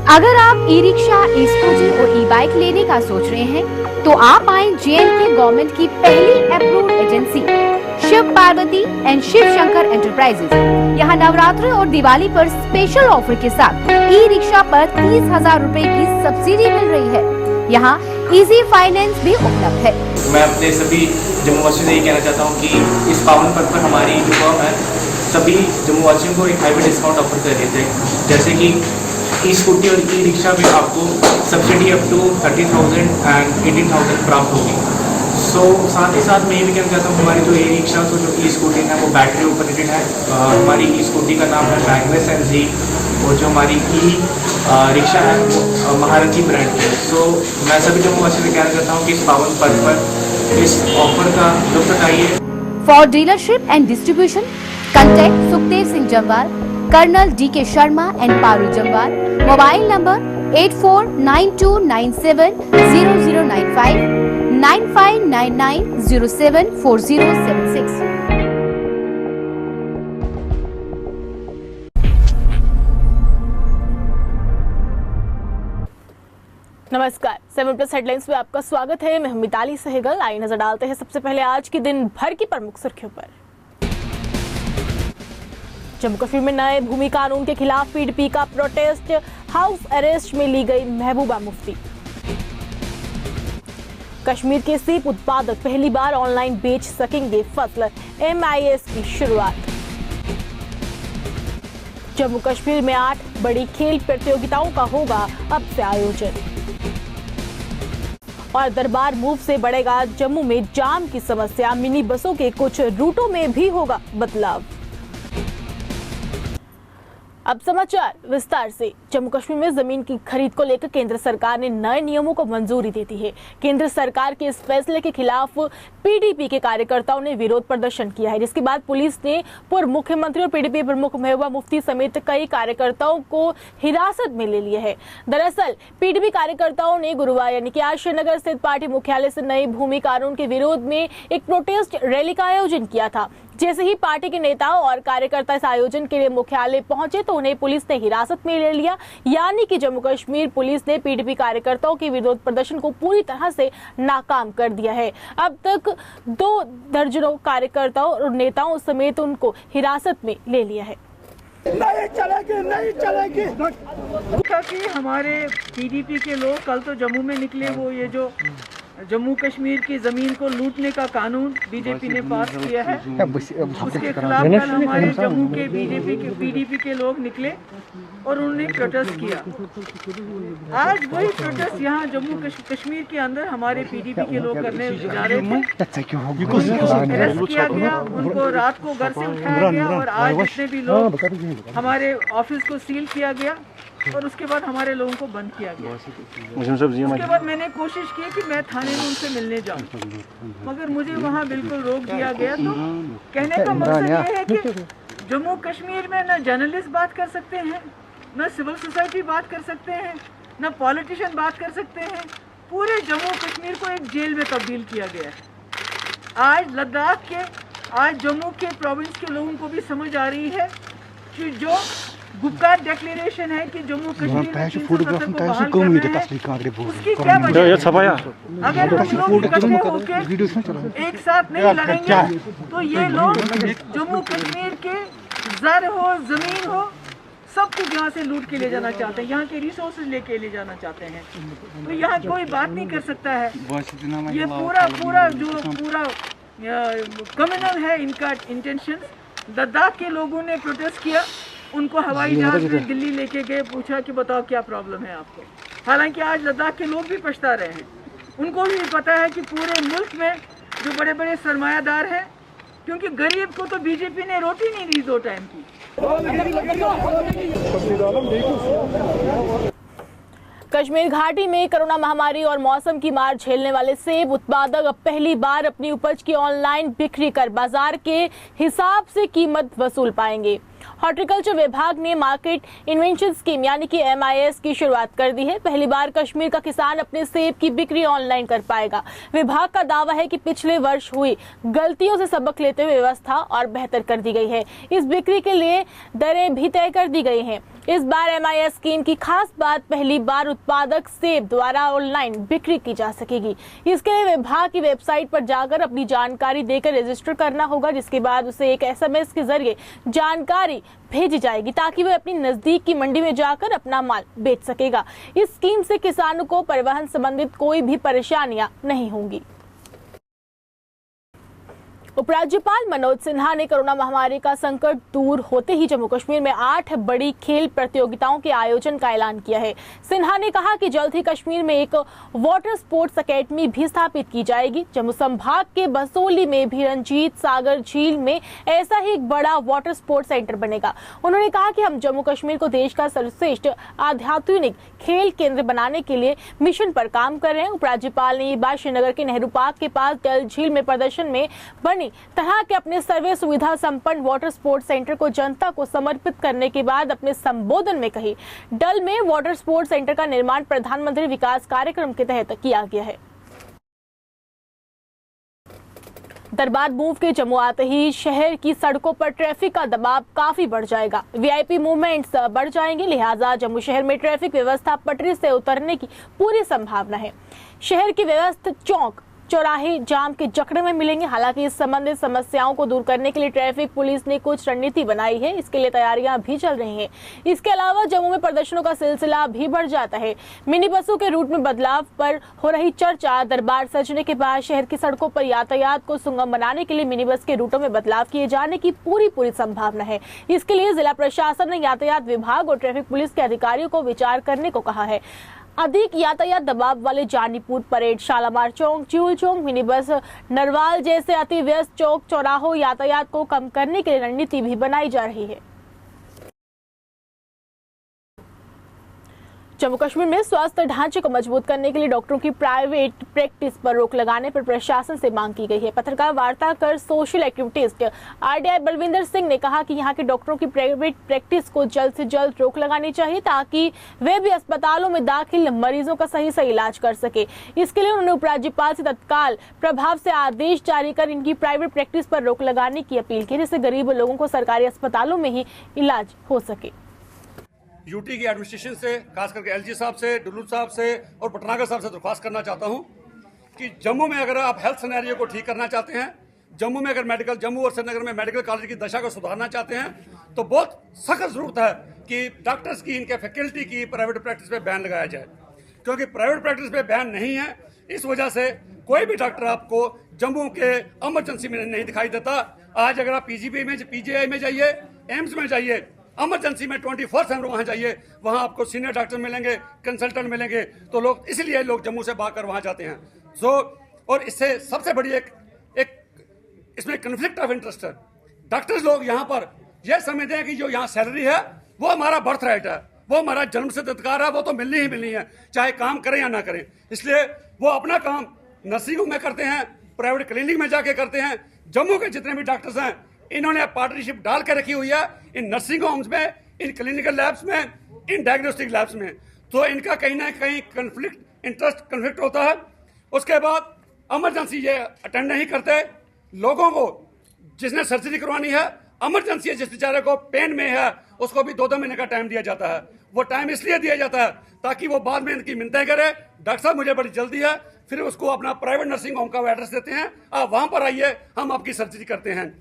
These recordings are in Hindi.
अगर आप ई रिक्शा, ई स्कूटर और ई बाइक लेने का सोच रहे हैं तो आप आए JNK गवर्नमेंट की पहली approved agency Shiv Parvati and Shiv Shankar enterprises. यहाँ नवरात्रि और दिवाली पर स्पेशल ऑफर के साथ ई रिक्शा पर 30,000 रूपए की सब्सिडी मिल रही है। यहाँ इजी फाइनेंस भी उपलब्ध है। मैं अपने सभी जम्मू वासियों से ये कहना चाहता हूँ कि इस पावन पर्व पर हमारी जो फर्म है सभी जम्मू वासियों को एक हाईवे डिस्काउंट ऑफर कर रहे थे, जैसे कि ई स्कूटी और ई रिक्शा में आपको सब्सिडी अप टू 30,000 एंड 18,000 प्राप्त होगी। साथ ही साथ मैं ये भी कहना चाहता हूँ हमारी जो ई रिक्शा तो जो ई स्कूटी है वो बैटरी ऑपरेटेड है। हमारी ई स्कूटी का नाम है मैग्नस NZ और जो हमारी ई रिक्शा है वो महारथी ब्रांड की है। मैं सभी जम्मू वासियों से कहना चाहता हूँ कि इस पावन पर्व पर इस ऑफर का लुत्फ उठाइए। For dealership and distribution contact Sukhdev Singh Jamwal, colonel DK Sharma and Paru Jamwal. Mobile number 8492970095 9599074076। नमस्कार, 7+ हेडलाइंस में आपका स्वागत है। मैं मिताली सहगल। आइए नजर डालते हैं सबसे पहले आज के दिन भर की प्रमुख सुर्खियों पर। जम्मू कश्मीर में नए भूमि कानून के खिलाफ PDP का प्रोटेस्ट, हाउस अरेस्ट में ली गई महबूबा मुफ्ती। कश्मीर के सेब उत्पादक पहली बार ऑनलाइन बेच सकेंगे फसल, MIS की शुरुआत। जम्मू कश्मीर में 8 बड़ी खेल प्रतियोगिताओं का होगा अब से आयोजन। और दरबार मूव से बढ़ेगा जम्मू में जाम की समस्या, मिनी बसों के कुछ रूटों में भी होगा बदलाव। अब समाचार विस्तार से। जम्मू कश्मीर में जमीन की खरीद को लेकर केंद्र सरकार ने नए नियमों को मंजूरी दे दी है। केंद्र सरकार के इस फैसले के खिलाफ PDP के कार्यकर्ताओं ने विरोध प्रदर्शन किया है, जिसके बाद पुलिस ने पूर्व मुख्यमंत्री और PDP प्रमुख महबूबा मुफ्ती समेत कई कार्यकर्ताओं को हिरासत में ले लिया है। दरअसल PDP कार्यकर्ताओं ने गुरुवार यानी कि आज श्रीनगर स्थित पार्टी मुख्यालय से नए भूमि कानून के विरोध में एक प्रोटेस्ट रैली का आयोजन किया था। जैसे ही पार्टी के नेताओं और कार्यकर्ता इस आयोजन के लिए मुख्यालय पहुंचे तो उन्हें पुलिस ने हिरासत में ले लिया। यानी कि जम्मू कश्मीर पुलिस ने PDP कार्यकर्ताओं के विरोध प्रदर्शन को पूरी तरह से नाकाम कर दिया है। अब तक 2 दर्जनों कार्यकर्ताओं और नेताओं समेत उनको हिरासत में ले लिया है। नहीं चलेगी। कि हमारे PDP के लोग कल तो जम्मू में निकले, वो ये जो जम्मू कश्मीर की जमीन को लूटने का कानून बीजेपी ने पास किया है, उसके खिलाफ कल हमारे जम्मू के PDP के लोग निकले और उन्होंने प्रोटेस्ट किया। आज वही प्रोटेस्ट यहाँ जम्मू कश्मीर के अंदर हमारे PDP के लोग करने जा रहे थे। उनको अरेस्ट किया गया, उनको रात को घर से उठाया गया और आज जितने भी लोग हमारे ऑफिस को सील किया गया और उसके बाद हमारे लोगों को बंद किया गया। उसके बाद मैंने कोशिश की कि मैं थाने में उनसे मिलने जाऊं, मगर मुझे वहां बिल्कुल रोक दिया गया। तो कहने का मकसद ये है कि जम्मू कश्मीर में न जर्नलिस्ट बात कर सकते हैं, न सिविल सोसाइटी बात कर सकते हैं, न पॉलिटिशियन बात कर सकते हैं। पूरे जम्मू कश्मीर को एक जेल में तब्दील किया गया है। आज लद्दाख के, आज जम्मू के प्रोविंस के लोगों को भी समझ आ रही है कि जो गुप्ता डिक्लेरेशन है कि जम्मू कश्मीर में 370 को बहाल करना है, उसकी क्या वजह है? अगर हम लोग इकट्ठे होकर एक साथ नहीं लड़ेंगे तो ये लोग जम्मू कश्मीर के ज़र हो, ज़मीन हो, सब कुछ यहाँ से लूट के ले जाना चाहते हैं, यहाँ के रिसोर्सेज लेके ले जाना चाहते हैं। तो यहाँ कोई बात नहीं कर सकता है। ये पूरा क्रिमिनल है इनका इंटेंशन। लद्दाख के लोगों ने प्रोटेस्ट किया, उनको हवाई जहाज में दिल्ली लेके गए, पूछा कि बताओ क्या प्रॉब्लम है आपको। हालांकि आज लद्दाख के लोग भी पछता रहे हैं। उनको भी पता है कि पूरे मुल्क में जो बड़े बड़े सरमायादार हैं, क्योंकि गरीब को तो बीजेपी ने रोटी नहीं दी 2 टाइम की। कश्मीर घाटी में कोरोना महामारी और मौसम की मार झेलने वाले सेब उत्पादक अब पहली बार अपनी उपज की ऑनलाइन बिक्री कर बाजार के हिसाब से कीमत वसूल पाएंगे। हॉर्टिकल्चर विभाग ने मार्केट इन्वेंशन स्कीम यानी कि MIS की शुरुआत कर दी है। पहली बार कश्मीर का किसान अपने सेब की बिक्री ऑनलाइन कर पाएगा। विभाग का दावा है कि पिछले वर्ष हुई गलतियों से सबक लेते हुए व्यवस्था और बेहतर कर दी गई है। इस बिक्री के लिए दरें भी तय कर दी गई हैं। इस बार MIS स्कीम की खास बात, पहली बार उत्पादक सेब द्वारा ऑनलाइन बिक्री की जा सकेगी। इसके लिए विभाग की वेबसाइट पर जाकर अपनी जानकारी देकर रजिस्टर करना होगा, जिसके बाद उसे एक SMS के जरिए जानकारी भेजी जाएगी ताकि वह अपनी नजदीक की मंडी में जाकर अपना माल बेच सकेगा। इस स्कीम से किसानों को परिवहन संबंधित कोई भी परेशानियां नहीं होंगी। उपराज्यपाल मनोज सिन्हा ने कोरोना महामारी का संकट दूर होते ही जम्मू कश्मीर में 8 बड़ी खेल प्रतियोगिताओं के आयोजन का ऐलान किया है। सिन्हा ने कहा कि जल्द ही कश्मीर में एक वाटर स्पोर्ट्स अकेडमी भी स्थापित की जाएगी। जम्मू संभाग के बसोली में भी रंजीत सागर झील में ऐसा ही एक बड़ा वाटर स्पोर्ट्स सेंटर बनेगा। उन्होंने कहा कि हम जम्मू कश्मीर को देश का सर्वश्रेष्ठ आध्यात्मिक खेल केंद्र बनाने के लिए मिशन पर काम कर रहे हैं। उपराज्यपाल ने ये बात श्रीनगर के नेहरू पार्क के पास डल झील में प्रदर्शन में बनी तरह के अपने सर्वे सुविधा संपन्न वाटर स्पोर्ट्स सेंटर को जनता को समर्पित करने के बाद अपने संबोधन में कही। डल में वाटर स्पोर्ट्स सेंटर का निर्माण प्रधानमंत्री विकास कार्यक्रम के तहत किया गया है। दरबार मूव के जम्मू आते ही शहर की सड़कों पर ट्रैफिक का दबाव काफी बढ़ जाएगा। VIP मूवमेंट्स बढ़ जाएंगे, लिहाजा जम्मू शहर में ट्रैफिक व्यवस्था पटरी से उतरने की पूरी संभावना है। शहर की व्यवस्था चौक चौराहे जाम के जकड़े में मिलेंगे। हालांकि इस संबंधित समस्याओं को दूर करने के लिए ट्रैफिक पुलिस ने कुछ रणनीति बनाई है। इसके लिए तैयारियां भी चल रही हैं। इसके अलावा जम्मू में प्रदर्शनों का सिलसिला भी बढ़ जाता है। मिनी बसों के रूट में बदलाव पर हो रही चर्चा, दरबार सजने के बाद शहर की सड़कों पर यातायात को सुगम बनाने के लिए मिनी बस के रूटों में बदलाव किए जाने की पूरी संभावना है। इसके लिए जिला प्रशासन ने यातायात विभाग और ट्रैफिक पुलिस के अधिकारियों को विचार करने को कहा है। अधिक यातायात दबाव वाले जानीपुर परेड, शालामार चौक, चिउल चौक, मिनी बस नरवाल जैसे अति व्यस्त चौक चौराहों यातायात को कम करने के लिए रणनीति भी बनाई जा रही है। जम्मू कश्मीर में स्वास्थ्य ढांचे को मजबूत करने के लिए डॉक्टरों की प्राइवेट प्रैक्टिस पर रोक लगाने पर प्रशासन से मांग की गई है। पत्रकार वार्ता कर social activist RDI Balwinder Singh ने कहा कि यहां के डॉक्टरों की प्राइवेट प्रैक्टिस को जल्द से जल्द रोक लगानी चाहिए ताकि वे भी अस्पतालों में दाखिल मरीजों का सही इलाज कर सके। इसके लिए उन्होंने उपराज्यपाल से तत्काल प्रभाव से आदेश जारी कर इनकी प्राइवेट प्रैक्टिस पर रोक लगाने की अपील की, जिससे गरीब लोगों को सरकारी अस्पतालों में ही इलाज हो सके। यूटी की एडमिनिस्ट्रेशन से, खास करके LG साहब से, डुल्लू साहब से और पटनागर साहब से दरख्वास्त करना चाहता हूं कि जम्मू में अगर आप हेल्थ सिनेरियो को ठीक करना चाहते हैं, जम्मू में अगर जम्मू और श्रीनगर में मेडिकल कॉलेज की दशा को सुधारना चाहते हैं, तो बहुत सख्त जरूरत है कि डॉक्टर्स की, इनके फैकल्टी की प्राइवेट प्रैक्टिस पे बैन लगाया जाए। क्योंकि प्राइवेट प्रैक्टिस पे बैन नहीं है, इस वजह से कोई भी डॉक्टर आपको जम्मू के इमरजेंसी में नहीं दिखाई देता। आज अगर आप PGI में जाइए, एम्स में जाइए, इमरजेंसी में 24/7 वहां जाइए, वहां आपको सीनियर डॉक्टर मिलेंगे, कंसल्टेंट मिलेंगे। तो लोग इसलिए जम्मू से भागकर वहां जाते हैं। और इससे सबसे बड़ी एक इसमें कन्फ्लिक्ट ऑफ इंटरेस्ट है। डॉक्टर्स लोग यहाँ पर यह समझते हैं कि जो यहाँ सैलरी है वो हमारा बर्थ राइट है, वो हमारा जन्मसिद्ध अधिकार है, वो तो मिलनी ही मिलनी है, चाहे काम करें या ना करें। इसलिए वो अपना काम नर्सिंग होम में करते हैं, प्राइवेट क्लिनिक में जाके करते हैं। जम्मू के जितने भी डॉक्टर्स हैं, इन्होंने पार्टनरशिप डाल के रखी हुई है इन नर्सिंग होम्स में, इन क्लिनिकल लैब्स में, इन डायग्नोस्टिक लैब्स में। तो इनका कहीं ना कहीं इंटरेस्ट कन्फ्लिक्ट होता है। उसके बाद इमरजेंसी ये अटेंड नहीं करते। लोगों को जिसने सर्जरी करवानी है, इमरजेंसी है, जिस बेचारे को पेन में है, उसको भी 2-2 महीने का टाइम दिया जाता है। वो टाइम इसलिए दिया जाता है ताकि वो बाद में इनकी मिन्नतें करे, डॉक्टर साहब मुझे बड़ी जल्दी है, फिर उसको अपना प्राइवेट नर्सिंग होम का एड्रेस देते हैं, आप वहां पर आइए, हम आपकी सर्जरी करते हैं।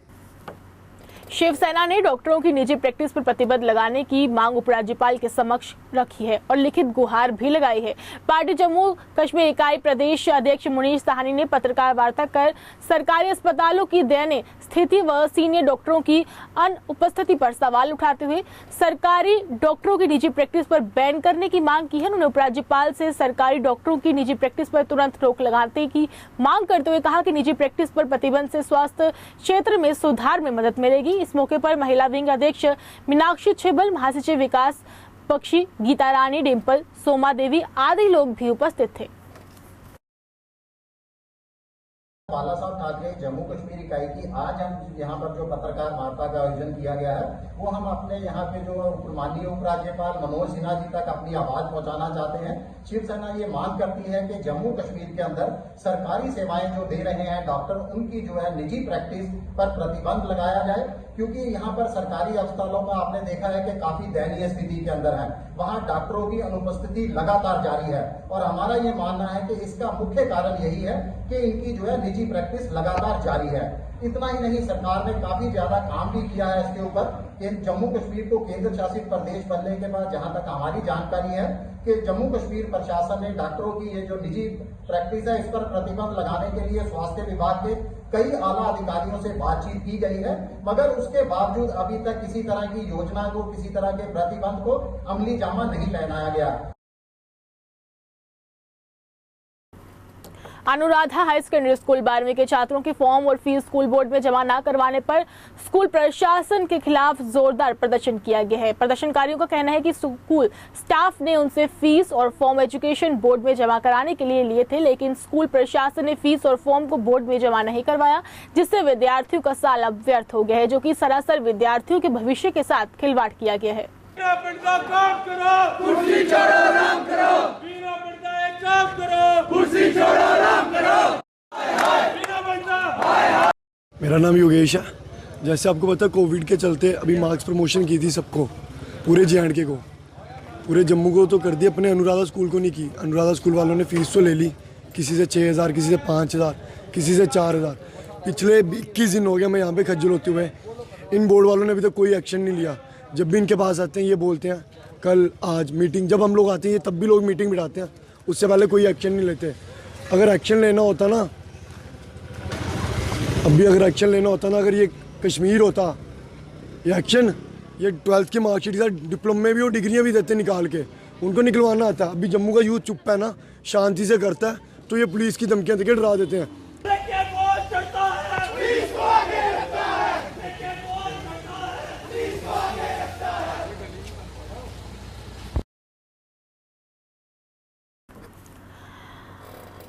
शिवसेना ने डॉक्टरों की निजी प्रैक्टिस पर प्रतिबंध लगाने की मांग उपराज्यपाल के समक्ष रखी है और लिखित गुहार भी लगाई है। पार्टी जम्मू कश्मीर इकाई प्रदेश अध्यक्ष मुनीश साहनी ने पत्रकार वार्ता कर सरकारी अस्पतालों की दयनीय स्थिति व सीनियर डॉक्टरों की अनुपस्थिति पर सवाल उठाते हुए सरकारी डॉक्टरों की निजी प्रैक्टिस पर बैन करने की मांग की है। उन्होंने उपराज्यपाल से सरकारी डॉक्टरों की निजी प्रैक्टिस पर तुरंत रोक लगाने की मांग करते हुए कहा कि निजी प्रैक्टिस पर प्रतिबंध से स्वास्थ्य क्षेत्र में सुधार में मदद मिलेगी। इस मौके पर महिला विंग अध्यक्ष मीनाक्षी छिबल, महासचिव विकास पक्षी गीता रानी, डिम्पल, सोमा देवी आदि लोग भी उपस्थित थे। बाला साहब ठाकरे जम्मू कश्मीर इकाई की आज हम यहाँ पर जो पत्रकार वार्ता का आयोजन किया गया है वो हम अपने यहाँ के जो माननीय उपराज्यपाल मनोज सिन्हा जी तक अपनी आवाज पहुँचाना चाहते हैं। शिवसेना ये मांग करती है कि जम्मू कश्मीर के अंदर सरकारी सेवाएं जो दे रहे हैं डॉक्टर, उनकी जो है निजी प्रैक्टिस पर प्रतिबंध लगाया जाए, क्योंकि यहाँ पर सरकारी अस्पतालों में आपने देखा है कि काफी दयनीय स्थिति के अंदर है, वहाँ डॉक्टरों की अनुपस्थिति लगातार जारी है और हमारा ये मानना है कि इसका मुख्य कारण यही है कि इनकी जो है निजी प्रैक्टिस लगातार जारी है। इतना ही नहीं, सरकार ने काफी ज्यादा काम भी किया है इसके ऊपर कि जम्मू कश्मीर को केंद्र शासित प्रदेश बनने के बाद जहां तक हमारी जानकारी है कि जम्मू कश्मीर प्रशासन ने डॉक्टरों की ये जो निजी प्रैक्टिस है इस पर प्रतिबंध लगाने के लिए स्वास्थ्य विभाग के कई आला अधिकारियों से बातचीत की गई है, मगर उसके बावजूद अभी तक किसी तरह की योजना को, किसी तरह के प्रतिबंध को अमली जामा नहीं पहनाया गया। अनुराधा हाई सेकेंडरी स्कूल 12वीं के छात्रों के फॉर्म और फीस स्कूल बोर्ड में जमा न करवाने पर स्कूल प्रशासन के खिलाफ जोरदार प्रदर्शन किया गया है। प्रदर्शनकारियों का कहना है कि स्कूल स्टाफ ने उनसे फीस और फॉर्म एजुकेशन बोर्ड में जमा कराने के लिए थे, लेकिन स्कूल प्रशासन ने फीस और फॉर्म को बोर्ड में जमा नहीं करवाया, जिससे विद्यार्थियों का साल अब व्यर्थ हो गया है, जो कि सरासर विद्यार्थियों के भविष्य के साथ खिलवाड़ किया गया है। मेरा नाम योगेश है। जैसे आपको पता है कोविड के चलते अभी मार्क्स प्रमोशन की थी सबको, पूरे J&K को, पूरे जम्मू को तो कर दी, अपने अनुराधा स्कूल को नहीं की। अनुराधा स्कूल वालों ने फीस तो ले ली, किसी से 6,000, किसी से 5,000, किसी से 4,000। पिछले 21 दिन हो गया मैं यहाँ पे खज्जल होते हुए। इन बोर्ड वालों ने अभी तक कोई एक्शन नहीं लिया। जब भी इनके पास आते हैं ये बोलते हैं कल आज मीटिंग, जब हम लोग आते हैं ये तब भी लोग मीटिंग बिठाते हैं, उससे पहले कोई एक्शन नहीं लेते। अगर एक्शन लेना होता ना, अगर ये कश्मीर होता, ये एक्शन, ये 12th की मार्कशीट था, डिप्लोमे भी और डिग्रियाँ भी देते निकाल के, उनको निकलवाना आता। अभी जम्मू का यूथ चुप है ना, शांति से करता है, तो ये पुलिस की धमकियाँ देके डरा देते हैं।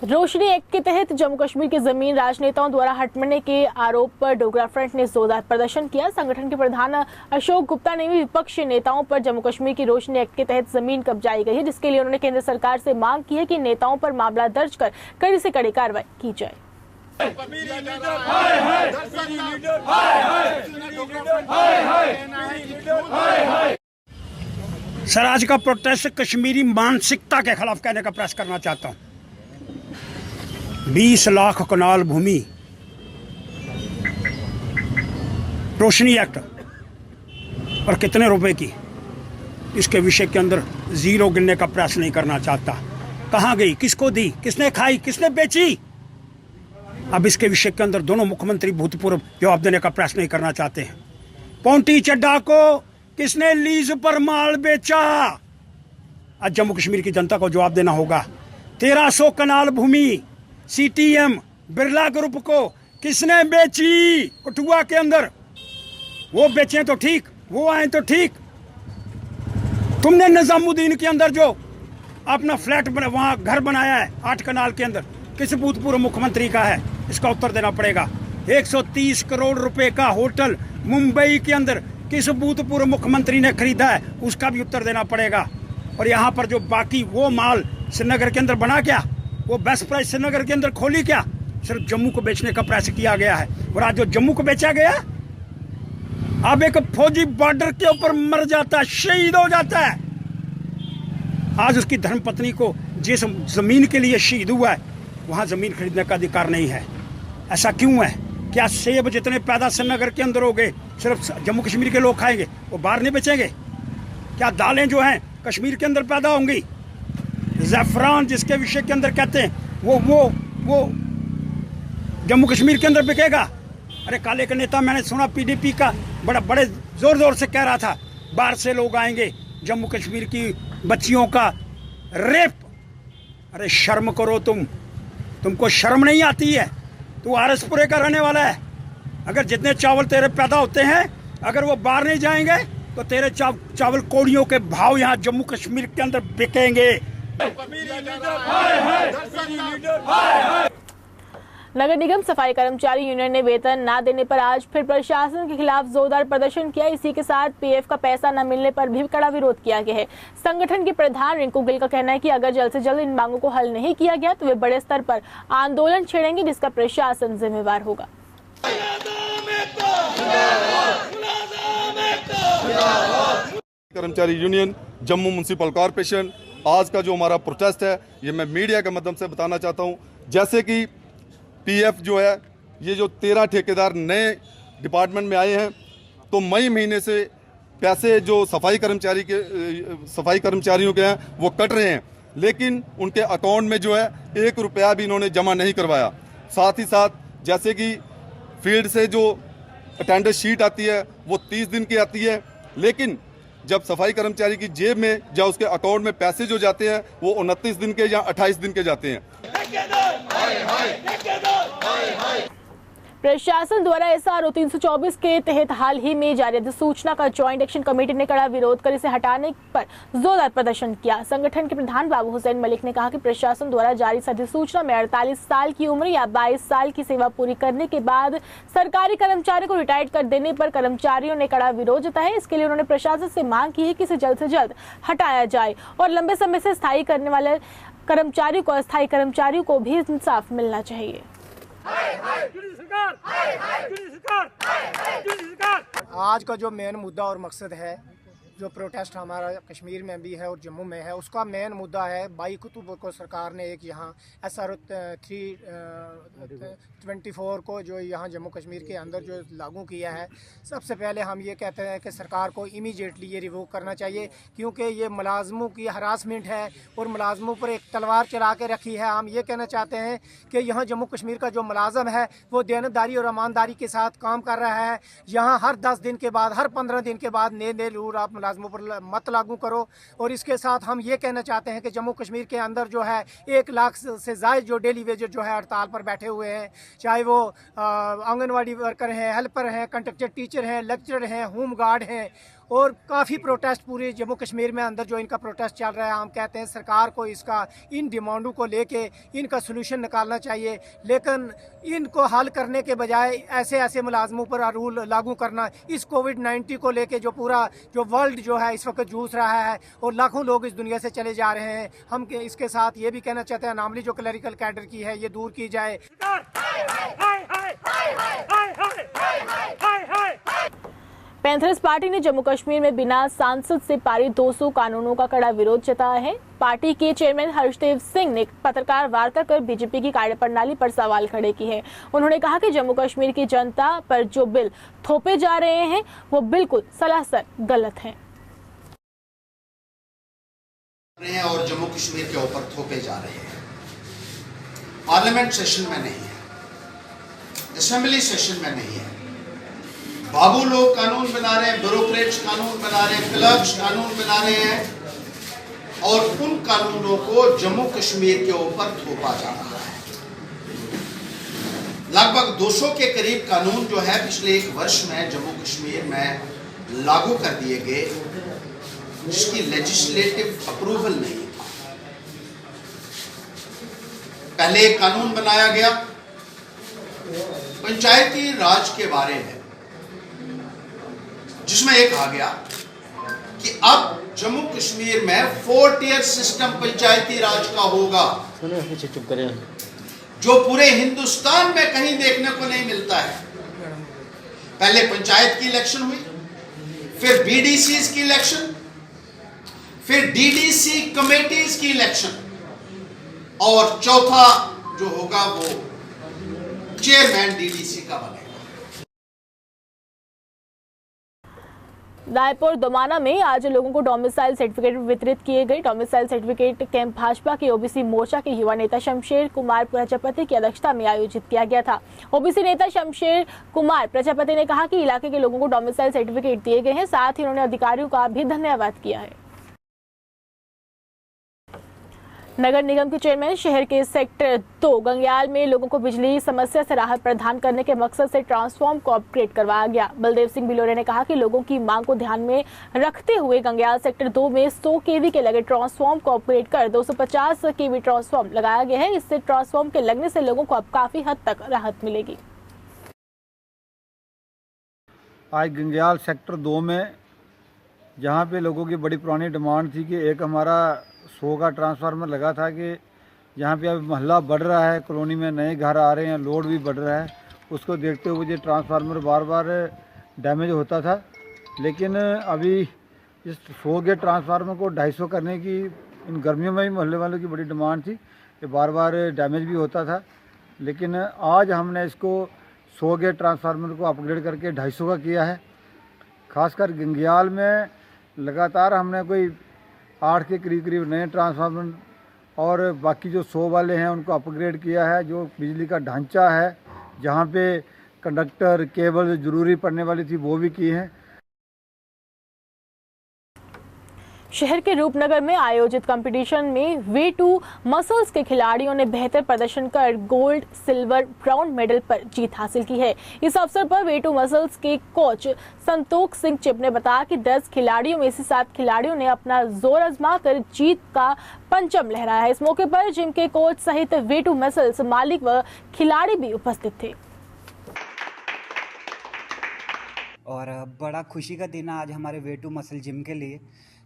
रोशनी एक्ट के तहत जम्मू कश्मीर की जमीन राजनेताओं द्वारा हटने के आरोप पर डोगरा फ्रंट ने जोरदार प्रदर्शन किया। संगठन के प्रधान अशोक गुप्ता ने भी विपक्षी नेताओं पर जम्मू कश्मीर की रोशनी एक्ट के तहत जमीन कब्जाई गई है, जिसके लिए उन्होंने केंद्र सरकार से मांग की है कि नेताओं पर मामला दर्ज कर कड़ी से कड़ी कार्रवाई की जाए। सर, आज का प्रोटेस्ट कश्मीरी मानसिकता के खिलाफ कहने का प्रयास करना चाहता हूँ। 20 लाख कनाल भूमि, रोशनी एक्ट और कितने रुपए की, इसके विषय के अंदर जीरो गिनने का प्रयास नहीं करना चाहता। कहाँ गई, किसको दी, किसने खाई, किसने बेची, अब इसके विषय के अंदर दोनों मुख्यमंत्री भूतपूर्व जवाब देने का प्रयास नहीं करना चाहते हैं। पौंटी चड्डा को किसने लीज पर माल बेचा, आज जम्मू कश्मीर की जनता को जवाब देना होगा। 1300 कनाल भूमि CTM बिरला ग्रुप को किसने बेची कठुआ के अंदर, वो बेचे तो ठीक, वो आए तो ठीक। तुमने निजामुद्दीन के अंदर जो अपना फ्लैट वहां घर बनाया है 8 कनाल के अंदर, किस भूतपूर्व मुख्यमंत्री का है, इसका उत्तर देना पड़ेगा। 130 करोड़ रुपए का होटल मुंबई के अंदर किस भूतपूर्व मुख्यमंत्री ने खरीदा है, उसका भी उत्तर देना पड़ेगा। और यहाँ पर जो बाकी वो माल श्रीनगर के अंदर बना क्या, वो बेस्ट प्राइस श्रीनगर के अंदर खोली क्या, सिर्फ जम्मू को बेचने का प्रयास किया गया है। और आज जो जम्मू को बेचा गया, अब एक फौजी बॉर्डर के ऊपर मर जाता है, शहीद हो जाता है, आज उसकी धर्मपत्नी को जिस जमीन के लिए शहीद हुआ है वहां जमीन खरीदने का अधिकार नहीं है। ऐसा क्यों है? क्या सेब जितने पैदा श्रीनगर के अंदर हो गए सिर्फ जम्मू कश्मीर के लोग खाएंगे, वो बाहर नहीं बेचेंगे? क्या दालें जो हैं कश्मीर के अंदर पैदा होंगी? ज़ैफ़रान जिसके विषय के अंदर कहते हैं वो जम्मू कश्मीर के अंदर बिकेगा? अरे काले का नेता मैंने सुना PDP का बड़े जोर से कह रहा था बाहर से लोग आएंगे, जम्मू कश्मीर की बच्चियों का रेप। अरे शर्म करो, तुमको शर्म नहीं आती है? तू आरएसपुरे का रहने वाला है। अगर जितने चावल तेरे पैदा होते हैं अगर वो बाहर नहीं जाएंगे तो तेरे चावल कोड़ियों के भाव यहाँ जम्मू कश्मीर के अंदर बिकेंगे। नगर निगम सफाई कर्मचारी यूनियन ने वेतन न देने पर आज फिर प्रशासन के खिलाफ जोरदार प्रदर्शन किया। इसी के साथ पीएफ का पैसा न मिलने पर भी कड़ा विरोध किया गया है। संगठन के प्रधान रिंकू गिल का कहना है कि अगर जल्द से जल्द इन मांगों को हल नहीं किया गया तो वे बड़े स्तर पर आंदोलन छेड़ेंगे, जिसका प्रशासन जिम्मेवार होगा। कर्मचारी यूनियन जम्मू म्युनिसिपल कॉरपोरेशन आज का जो हमारा प्रोटेस्ट है ये मैं मीडिया के माध्यम से बताना चाहता हूँ। जैसे कि पीएफ जो है ये जो 13 ठेकेदार नए डिपार्टमेंट में आए हैं तो मई महीने से पैसे जो सफाई कर्मचारियों के हैं वो कट रहे हैं, लेकिन उनके अकाउंट में जो है 1 रुपया भी इन्होंने जमा नहीं करवाया। साथ ही साथ जैसे कि फील्ड से जो अटेंडेंस शीट आती है वो 30 दिन की आती है, लेकिन जब सफाई कर्मचारी की जेब में या उसके अकाउंट में पैसे जो जाते हैं वो 29 दिन के या 28 दिन के जाते हैं। प्रशासन द्वारा SRO 324 के तहत हाल ही में जारी अधिसूचना का ज्वाइंट एक्शन कमेटी ने कड़ा विरोध कर इसे हटाने पर जोरदार प्रदर्शन किया। संगठन के प्रधान बाबू हुसैन मलिक ने कहा कि प्रशासन द्वारा जारी अधिसूचना में 48 साल की उम्र या 22 साल की सेवा पूरी करने के बाद सरकारी कर्मचारी को रिटायर्ड कर देने पर कर्मचारियों ने कड़ा विरोध जताया। इसके लिए उन्होंने प्रशासन से मांग की है कि इसे जल्द से जल्द हटाया जाए और लंबे समय से स्थायी करने वाले कर्मचारियों को अस्थायी कर्मचारियों को भी इंसाफ मिलना चाहिए। आज का जो मेन मुद्दा और मकसद है, जो प्रोटेस्ट हमारा कश्मीर में भी है और जम्मू में है, उसका मेन मुद्दा है 22 अक्टूबर को सरकार ने एक यहाँ SRO 324 को जो यहाँ जम्मू कश्मीर के अंदर जो लागू किया है। सबसे पहले हम ये कहते हैं कि सरकार को इमीडिएटली ये रिवोक करना चाहिए, क्योंकि ये मुलाजमों की हरासमेंट है और मुलाजमों पर एक तलवार चला के रखी है। हम ये कहना चाहते हैं कि यहाँ जम्मू कश्मीर का जो मुलाजम है वो देनदारी और ईमानदारी के साथ काम कर रहा है। यहाँ हर 10 दिन के बाद, हर 15 दिन के बाद नए रूल आप मुलाजमों पर मत लागू करो। और इसके साथ हम ये कहना चाहते हैं कि जम्मू कश्मीर के अंदर जो है 1 लाख से ज़ायद जो डेली वेजर जो है हड़ताल पर बैठे हुए हैं, चाहे वो आंगनवाड़ी वर्कर हैं, हेल्पर हैं, कंट्रैक्चर टीचर हैं, लेक्चरर हैं, होम गार्ड हैं, और काफ़ी प्रोटेस्ट पूरे जम्मू कश्मीर में अंदर जो इनका प्रोटेस्ट चल रहा है। हम कहते हैं सरकार को इसका इन डिमांडों को लेके इनका सोल्यूशन निकालना चाहिए, लेकिन इनको हल करने के बजाय ऐसे मुलाजमों पर रूल लागू करना, इस कोविड-19 को लेके जो पूरा जो वर्ल्ड जो है इस वक्त जूझ रहा है और लाखों लोग इस दुनिया से चले जा रहे हैं। हम इसके साथ ये भी कहना चाहते हैं अनामली जो क्लरिकल कैडर की है ये दूर की जाए। पैंथर्स पार्टी ने जम्मू कश्मीर में बिना सांसद से पारित 200 कानूनों का कड़ा विरोध जताया है। पार्टी के चेयरमैन हर्षदेव सिंह ने पत्रकार वार्ता कर बीजेपी की कार्यप्रणाली पर सवाल खड़े किए हैं। उन्होंने कहा कि जम्मू कश्मीर की जनता पर जो बिल थोपे जा रहे हैं वो बिल्कुल सरासर गलत हैं और जम्मू कश्मीर के ऊपर थोपे जा रहे हैं। पार्लियामेंट सेशन में नहीं है, असेंबली सेशन में नहीं है। बाबू लोग कानून बना रहे हैं, ब्यूरोक्रेट्स कानून बना रहे हैं, क्लर्क्स कानून बना रहे हैं और उन कानूनों को जम्मू कश्मीर के ऊपर थोपा जा रहा है। लगभग 200 के करीब कानून जो है पिछले 1 वर्ष में जम्मू कश्मीर में लागू कर दिए गए, जिसकी लेजिस्लेटिव अप्रूवल नहीं था। पहले एक कानून बनाया गया पंचायती राज के बारे में, जिसमें एक आ गया कि अब जम्मू कश्मीर में 4 टियर सिस्टम पंचायती राज का होगा, जो पूरे हिंदुस्तान में कहीं देखने को नहीं मिलता है। पहले पंचायत की इलेक्शन हुई, फिर BDCs की इलेक्शन, फिर DDC कमेटीज की इलेक्शन और चौथा जो होगा वो चेयरमैन DDC का बनेगा। रायपुर दोमाना में आज लोगों को डोमिसाइल सर्टिफिकेट वितरित किए गए। डोमिसाइल सर्टिफिकेट कैंप भाजपा के OBC मोर्चा के युवा नेता शमशेर कुमार प्रजापति की अध्यक्षता में आयोजित किया गया था। OBC नेता शमशेर कुमार प्रजापति ने कहा कि इलाके के लोगों को डोमिसाइल सर्टिफिकेट दिए गए हैं, साथ ही उन्होंने अधिकारियों का भी धन्यवाद किया है। नगर निगम के चेयरमैन शहर के सेक्टर 2 गंग्याल में लोगों को बिजली समस्या से राहत प्रदान करने के मकसद से ट्रांसफार्म को अपग्रेड करवाया गया। बलदेव सिंह बिलोरे ने कहा कि लोगों की मांग को ध्यान में रखते हुए गंग्याल सेक्टर 2 में 100 केवी के लगे ट्रांसफार्म को अपग्रेड कर 250 केवी ट्रांसफार्म लगाया गया है। इससे ट्रांसफार्म के लगने से लोगों को अब काफी हद तक राहत मिलेगी। आज गंग्याल सेक्टर 2 में जहाँ पे लोगों की बड़ी पुरानी डिमांड थी कि एक हमारा 100 का ट्रांसफार्मर लगा था कि यहाँ पे अब मोहल्ला बढ़ रहा है, कॉलोनी में नए घर आ रहे हैं, लोड भी बढ़ रहा है, उसको देखते हुए ये ट्रांसफार्मर बार बार डैमेज होता था। लेकिन अभी इस 100 के ट्रांसफार्मर को 250 करने की इन गर्मियों में भी मोहल्ले वालों की बड़ी डिमांड थी कि बार बार डैमेज भी होता था। लेकिन आज हमने इसको 100 के ट्रांसफार्मर को अपग्रेड करके 250 का किया है। खासकर गंग्याल में लगातार हमने कोई 8 के करीब नए ट्रांसफार्मर और बाकी जो 100 वाले हैं उनको अपग्रेड किया है। जो बिजली का ढांचा है, जहाँ पे कंडक्टर केबल ज़रूरी पड़ने वाली थी वो भी की हैं। शहर के रूपनगर में आयोजित कंपटीशन में V2 मसल्स के खिलाड़ियों ने बेहतर प्रदर्शन कर गोल्ड, सिल्वर, ब्राउन मेडल पर जीत हासिल की है। इस अवसर पर V2 मसल्स के कोच संतोष सिंह चिप ने बताया कि 10 खिलाड़ियों में से 7 खिलाड़ियों ने अपना जोर आजमा कर जीत का परचम लहराया है। इस मौके पर जिम के कोच सहित V2 मसल्स मालिक व खिलाड़ी भी उपस्थित थे। और बड़ा खुशी का दिन है आज हमारे V2 मसल जिम के लिए।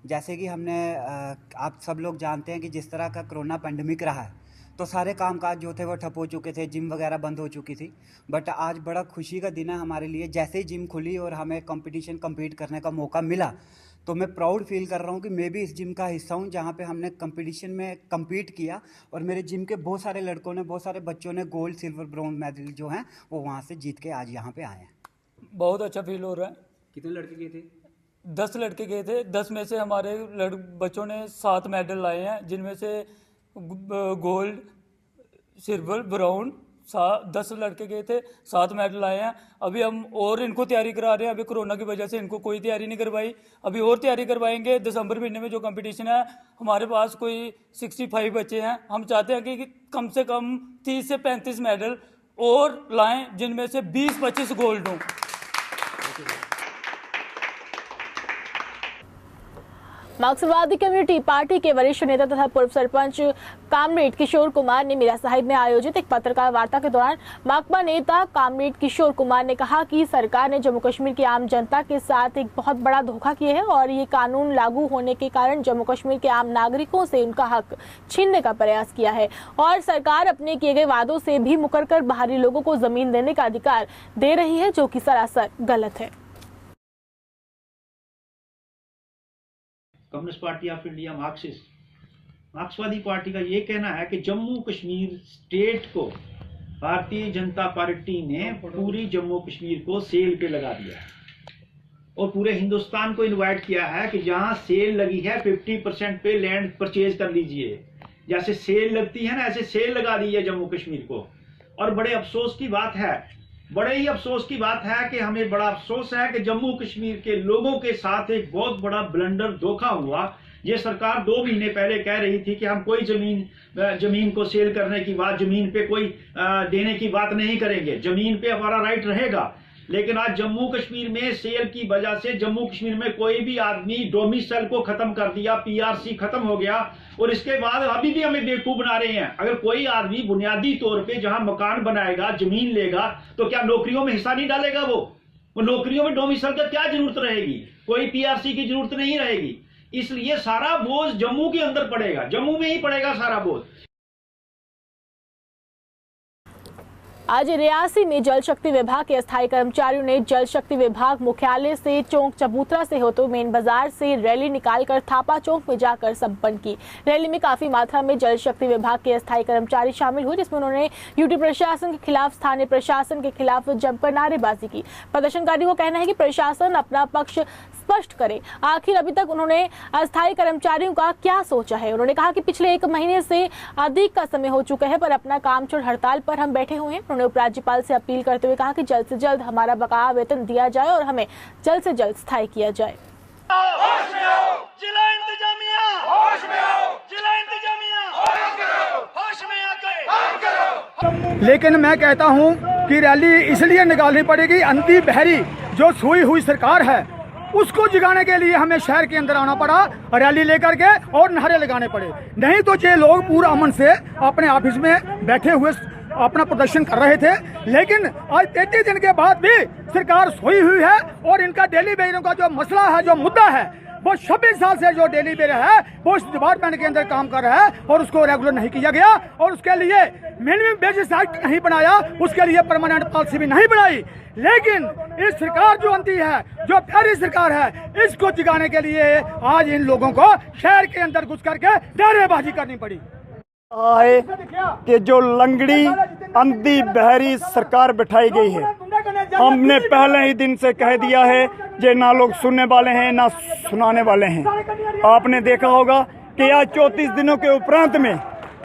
जैसे कि हमने आप सब लोग जानते हैं कि जिस तरह का कोरोना पेंडेमिक रहा है तो सारे कामकाज जो थे वो ठप हो चुके थे, जिम वगैरह बंद हो चुकी थी। बट आज बड़ा खुशी का दिन है हमारे लिए। जैसे ही जिम खुली और हमें कंपटीशन कम्पीट करने का मौका मिला तो मैं प्राउड फील कर रहा हूँ कि मैं भी इस जिम का हिस्सा हूँ जहाँ पे हमने कंपटीशन में कम्पीट किया और मेरे जिम के बहुत सारे लड़कों ने, बहुत सारे बच्चों ने गोल्ड, सिल्वर, ब्रॉन्ज मेडल जो हैं वो वहाँ से जीत के आज यहाँ पे आए हैं। बहुत अच्छा फील हो रहा है। कितने लड़के गए थे? 10 लड़के गए थे। 10 में से हमारे बच्चों ने 7 मेडल लाए हैं, जिनमें से गोल्ड, सिल्वर, ब्राउन 10 लड़के गए थे, 7 मेडल आए हैं। अभी हम और इनको तैयारी करा रहे हैं। अभी कोरोना की वजह से इनको कोई तैयारी नहीं करवाई, अभी और तैयारी करवाएंगे। दिसंबर महीने में जो कंपटीशन है हमारे पास कोई 65 बच्चे हैं। हम चाहते हैं कि कम से कम 30 से 35 मेडल और लाएं, जिनमें से 20-25 गोल्ड हों। मार्क्सवादी कम्युनिटी पार्टी के वरिष्ठ नेता तथा पूर्व सरपंच कामरेड किशोर कुमार ने मीरा साहिब में आयोजित एक पत्रकार वार्ता के दौरान माकपा नेता कामरेड किशोर कुमार ने कहा कि सरकार ने जम्मू कश्मीर की आम जनता के साथ एक बहुत बड़ा धोखा किया है और ये कानून लागू होने के कारण जम्मू कश्मीर के आम नागरिकों से उनका हक छीनने का प्रयास किया है और सरकार अपने किए गए वादों से भी मुकर कर बाहरी लोगों को जमीन देने का अधिकार दे रही है, जो कि सरासर गलत है। कम्युनिस्ट पार्टी ऑफ इंडिया मार्क्सवादी पार्टी का ये कहना है कि जम्मू कश्मीर स्टेट को भारतीय जनता पार्टी ने पूरी जम्मू कश्मीर को सेल पे लगा दिया है और पूरे हिंदुस्तान को इनवाइट किया है कि जहां सेल लगी है 50% पे लैंड परचेज कर लीजिए। जैसे सेल लगती है ना, ऐसे सेल लगा दी है जम्मू कश्मीर को। और बड़े अफसोस की बात है, बड़े ही अफसोस की बात है कि हमें बड़ा अफसोस है कि जम्मू कश्मीर के लोगों के साथ एक बहुत बड़ा ब्लंडर धोखा हुआ। ये सरकार 2 महीने पहले कह रही थी कि हम कोई जमीन को सेल करने की बात, जमीन पे कोई देने की बात नहीं करेंगे, जमीन पे हमारा राइट रहेगा। लेकिन आज जम्मू कश्मीर में सेल की वजह से जम्मू कश्मीर में कोई भी आदमी डोमिसाइल को खत्म कर दिया, पीआरसी खत्म हो गया और इसके बाद अभी भी हमें बेवकूफ बना रहे हैं। अगर कोई आदमी बुनियादी तौर पे जहां मकान बनाएगा, जमीन लेगा, तो क्या नौकरियों में हिस्सा नहीं डालेगा? वो नौकरियों में डोमिसाइल का क्या जरूरत रहेगी? कोई पीआरसी की जरूरत नहीं रहेगी। इसलिए सारा बोझ जम्मू के अंदर पड़ेगा, जम्मू में ही पड़ेगा सारा बोझ। आज रियासी में जल शक्ति विभाग के अस्थायी कर्मचारियों ने जल शक्ति विभाग मुख्यालय से चौक चबूतरा से होते मेन बाजार से रैली निकालकर थापा चौक में जाकर संपन्न की। रैली में काफी मात्रा में जल शक्ति विभाग के अस्थायी कर्मचारी शामिल हुए, जिसमें उन्होंने यूटी प्रशासन के खिलाफ, स्थानीय प्रशासन के खिलाफ जमकर नारेबाजी की। प्रदर्शनकारियों का कहना है कि प्रशासन अपना पक्ष स्पष्ट करे, आखिर अभी तक उन्होंने अस्थायी कर्मचारियों का क्या सोचा है। उन्होंने कहा कि पिछले 1 महीने से अधिक का समय हो चुका है पर अपना काम छोड़ हड़ताल पर हम बैठे हुए हैं। उन्होंने उपराज्यपाल से अपील करते हुए कहा कि जल्द से जल्द हमारा बकाया वेतन दिया जाए और हमें जल्द से जल्द स्थायी किया जाए। होश में आओ, जिला इंतजामिया, होश में आओ, जिला इंतजामिया। लेकिन मैं कहता हूं कि रैली इसलिए निकालनी पड़ेगी, अंधी बहरी जो सोई हुई सरकार है उसको जगाने के लिए हमें शहर के अंदर आना पड़ा, रैली लेकर के और नारे लगाने पड़े। नहीं तो ये लोग पूरा अमन से अपने ऑफिस में बैठे हुए अपना प्रदर्शन कर रहे थे। लेकिन आज 33 दिन के बाद भी सरकार सोई हुई है और इनका डेली वेजरों का जो मसला है, जो मुद्दा है, वो 26 साल से जो डेली वेज है वो इस डिपार्टमेंट के अंदर काम कर रहा है और उसको रेगुलर नहीं किया गया और उसके लिए मिनिमम बेसिस एक्ट नहीं बनाया, उसके लिए परमानेंट पॉलिसी भी नहीं बनाई। लेकिन इस सरकार जो अंधी है, जो प्यारी सरकार है, इसको जगाने के लिए आज इन लोगों को शहर के अंदर घुस करके नारेबाजी करनी पड़ी है कि जो लंगड़ी अंधी बहरी सरकार बिठाई गई है। हमने पहले ही दिन से कह दिया है ये ना लोग सुनने वाले हैं ना सुनाने वाले हैं। आपने देखा होगा कि आज 34 दिनों के उपरांत में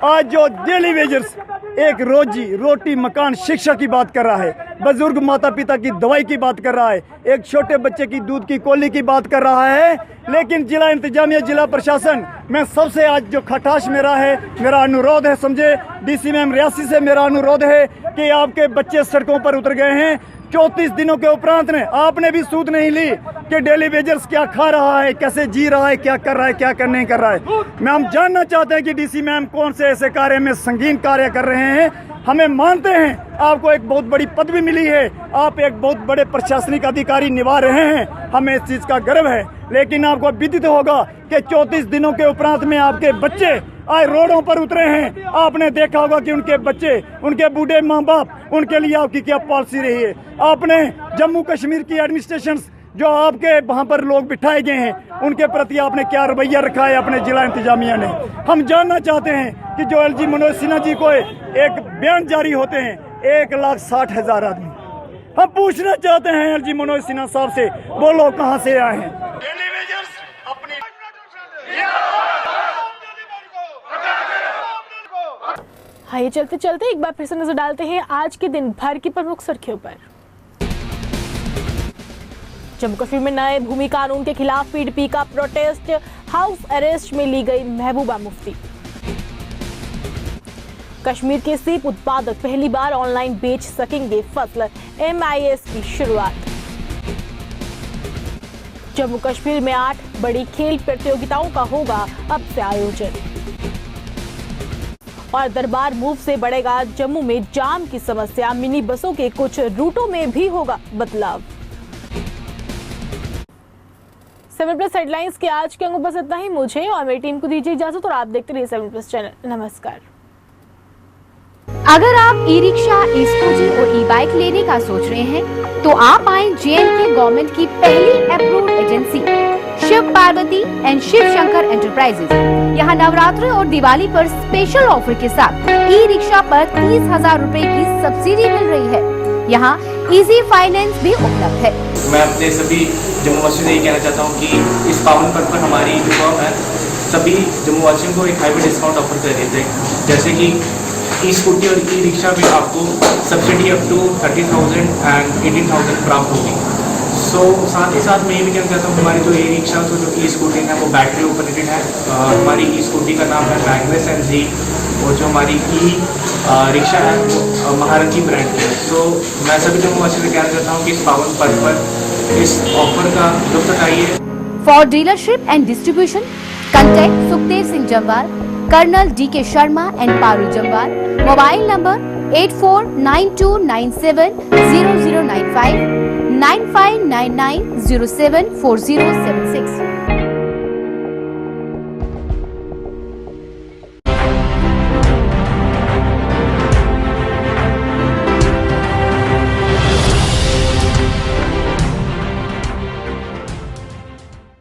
आज जो डेली वेजर्स एक रोटी मकान शिक्षा की बात कर रहा है, बुजुर्ग माता पिता की दवाई की बात कर रहा है, एक छोटे बच्चे की दूध की कोली की बात कर रहा है। लेकिन जिला इंतजामिया, जिला प्रशासन में सबसे आज जो खटाश मेरा अनुरोध है, समझे डीसी मैम रियासी से मेरा अनुरोध है कि आपके बच्चे सड़कों पर उतर गए हैं। 34 दिनों के उपरांत में आपने भी सूद नहीं ली कि डेली वेजर्स क्या खा रहा है, कैसे जी रहा है, क्या कर रहा है, क्या कर नहीं कर रहा है। मैं हम जानना चाहते हैं कि डीसी मैम कौन से ऐसे कार्य में संगीन कार्य कर रहे हैं। हमें मानते हैं आपको एक बहुत बड़ी पदवी मिली है, आप एक बहुत बड़े प्रशासनिक अधिकारी निभा रहे हैं, हमें इस चीज का गर्व है। लेकिन आपको विदित होगा कि 34 दिनों के उपरांत में आपके बच्चे आज रोडों पर उतरे हैं। आपने देखा होगा कि उनके बच्चे, उनके बूढ़े माँ बाप, उनके लिए आपकी क्या पॉलिसी रही है। आपने जम्मू कश्मीर की एडमिनिस्ट्रेशन जो आपके वहाँ पर लोग बिठाए गए हैं, उनके प्रति आपने क्या रवैया रखा है अपने जिला इंतजामिया ने। हम जानना चाहते हैं कि जो एलजी मनोज सिन्हा जी को एक बयान जारी होते हैं 1,60,000 आदमी, हम पूछना चाहते हैं एलजी मनोज सिन्हा साहब से, वो लोग कहाँ से आए हैं। आइए चलते चलते एक बार फिर से नजर डालते हैं आज के दिन भर की प्रमुख सुर्खियों पर। जम्मू कश्मीर में नए भूमि कानून के खिलाफ पीडीपी का प्रोटेस्ट, हाउस अरेस्ट में ली गई महबूबा मुफ्ती। कश्मीर के सेब उत्पादक पहली बार ऑनलाइन बेच सकेंगे फसल, MIS की शुरुआत। जम्मू कश्मीर में 8 बड़ी खेल प्रतियोगिताओं का होगा अब से आयोजन। और दरबार मूव से बढ़ेगा जम्मू में जाम की समस्या, मिनी बसों के कुछ रूटों में भी होगा बदलाव। 7+ हेडलाइंस के आज के अंकों बस इतना ही। मुझे और मेरी टीम को दीजिए इजाजत और आप देखते रहिए 7+ चैनल। नमस्कार। अगर आप ई रिक्शा, ई स्कूटी और ई बाइक लेने का सोच रहे हैं तो आप आए JNK गवर्नमेंट की पहली approved agency Shiv Parvati and Shiv Shankar enterprises. यहाँ नवरात्रि और दिवाली पर स्पेशल ऑफर के साथ ई रिक्शा पर 30,000 रुपए की सब्सिडी मिल रही है। यहाँ इजी फाइनेंस भी उपलब्ध है। मैं अपने सभी जम्मू वासियों से ये कहना चाहता हूँ कि इस पावन पर्व पर हमारी जो फर्म है सभी जम्मू वासियों को एक हाईवे डिस्काउंट ऑफर कर रही है। जैसे कि ई स्कूटी और ई रिक्शा में आपको सब्सिडी अप टू 30,000 एंड 18,000 प्राप्त होगी। साथ ही साथ मैं ये भी कहना चाहता हूँ हमारी जो ई रिक्शा और जो ई स्कूटी है वो बैटरी ऑपरेटेड है। हमारी ई स्कूटी का नाम है मैग्नेस एंड जी और जो हमारी ई रिक्शा है वो महारथी ब्रांड की है। मैं सभी जम्मू वासियों से कहना चाहता हूँ कि इस पावन पर्व पर इस ऑफर का लुत्फ उठाइए। For dealership and distribution contact Sukhdev Singh Jamwal, colonel DK Sharma and Paru Jamwal. Mobile number 8492970095 9599074076।